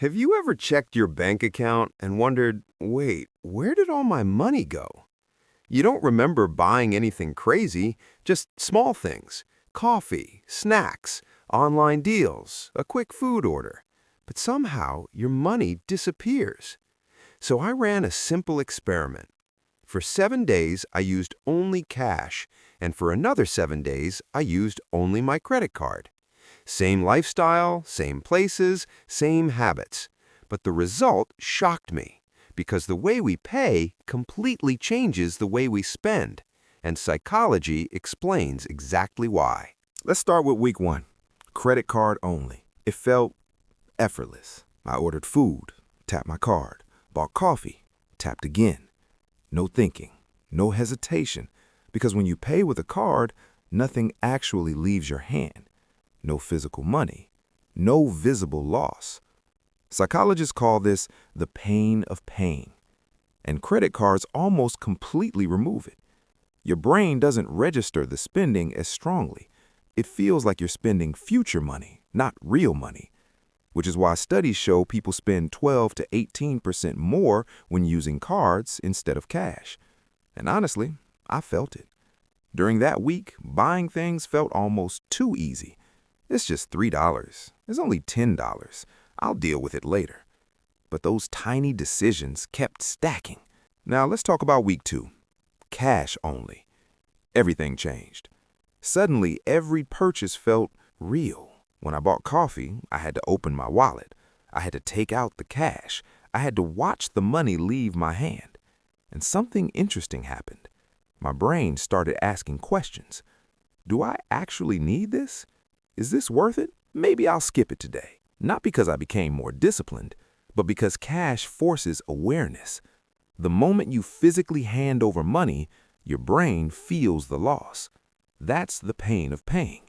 Have you ever checked your bank account and wondered, wait, where did all my money go? You don't remember buying anything crazy, just small things. Coffee, snacks, online deals, a quick food order. But somehow your money disappears. So I ran a simple experiment. For 7 days, I used only cash, and for another 7 days, I used only my credit card. Same lifestyle, same places, same habits. But the result shocked me because the way we pay completely changes the way we spend, and psychology explains exactly why. Let's start with week 1. Credit card only. It felt effortless. I ordered food, tapped my card, bought coffee, tapped again. No thinking, no hesitation, because when you pay with a card, nothing actually leaves your hand. No physical money, no visible loss. Psychologists call this the pain of paying, and credit cards almost completely remove it. Your brain doesn't register the spending as strongly. It feels like you're spending future money, not real money, which is why studies show people spend 12 to 18% more when using cards instead of cash. And honestly, I felt it. During that week, buying things felt almost too easy. It's just $3. It's only $10. I'll deal with it later. But those tiny decisions kept stacking. Now let's talk about week 2. Cash only. Everything changed. Suddenly, every purchase felt real. When I bought coffee, I had to open my wallet. I had to take out the cash. I had to watch the money leave my hand. And something interesting happened. My brain started asking questions. Do I actually need this? Is this worth it? Maybe I'll skip it today. Not because I became more disciplined, but because cash forces awareness. The moment you physically hand over money, your brain feels the loss. That's the pain of paying.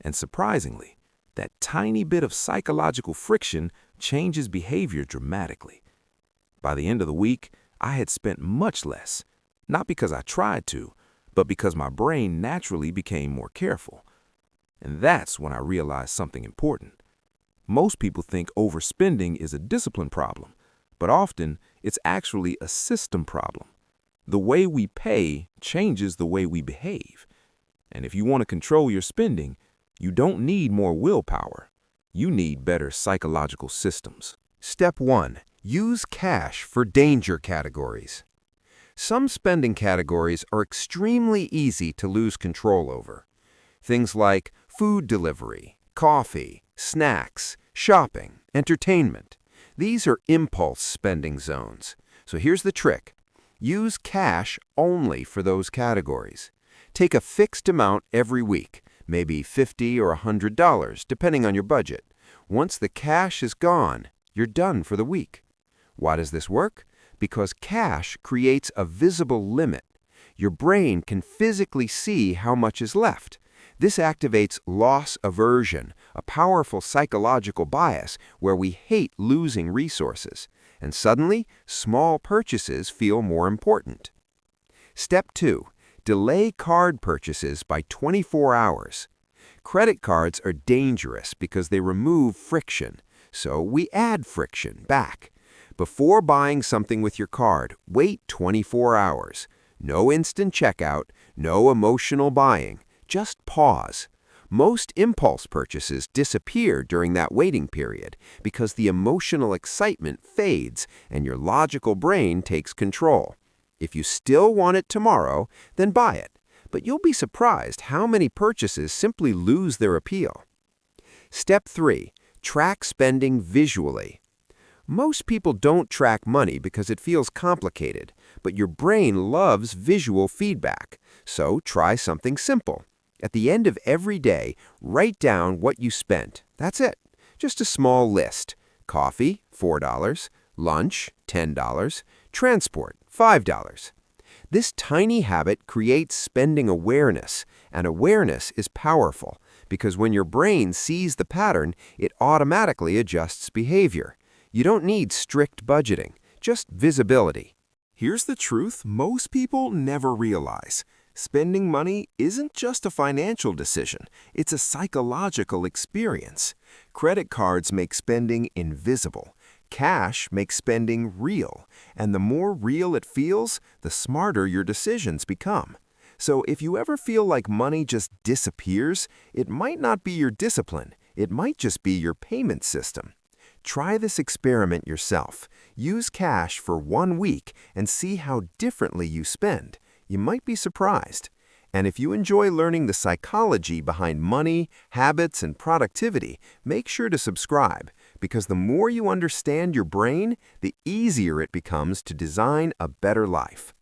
And surprisingly, that tiny bit of psychological friction changes behavior dramatically. By the end of the week, I had spent much less, not because I tried to, but because my brain naturally became more careful. And that's when I realized something important. Most people think overspending is a discipline problem, but often it's actually a system problem. The way we pay changes the way we behave. And if you want to control your spending, you don't need more willpower. You need better psychological systems. Step 1. Use cash for danger categories. Some spending categories are extremely easy to lose control over. Things like food delivery, coffee, snacks, shopping, entertainment. These are impulse spending zones. So here's the trick. Use cash only for those categories. Take a fixed amount every week, maybe $50 or $100, depending on your budget. Once the cash is gone, you're done for the week. Why does this work? Because cash creates a visible limit. Your brain can physically see how much is left. This activates loss aversion, a powerful psychological bias where we hate losing resources. And suddenly, small purchases feel more important. Step 2. Delay card purchases by 24 hours. Credit cards are dangerous because they remove friction, so we add friction back. Before buying something with your card, wait 24 hours. No instant checkout, no emotional buying. Just pause. Most impulse purchases disappear during that waiting period because the emotional excitement fades and your logical brain takes control. If you still want it tomorrow, then buy it. But you'll be surprised how many purchases simply lose their appeal. Step 3. Track spending visually. Most people don't track money because it feels complicated, but your brain loves visual feedback. So try something simple. At the end of every day, write down what you spent. That's it. Just a small list. Coffee, $4. Lunch, $10. Transport, $5. This tiny habit creates spending awareness, and awareness is powerful because when your brain sees the pattern, it automatically adjusts behavior. You don't need strict budgeting, just visibility. Here's the truth most people never realize. Spending money isn't just a financial decision, it's a psychological experience. Credit cards make spending invisible. Cash makes spending real, and the more real it feels, the smarter your decisions become. So if you ever feel like money just disappears, it might not be your discipline, it might just be your payment system. Try this experiment yourself. Use cash for 1 week and see how differently you spend. You might be surprised. And if you enjoy learning the psychology behind money, habits, and productivity, make sure to subscribe, because the more you understand your brain, the easier it becomes to design a better life.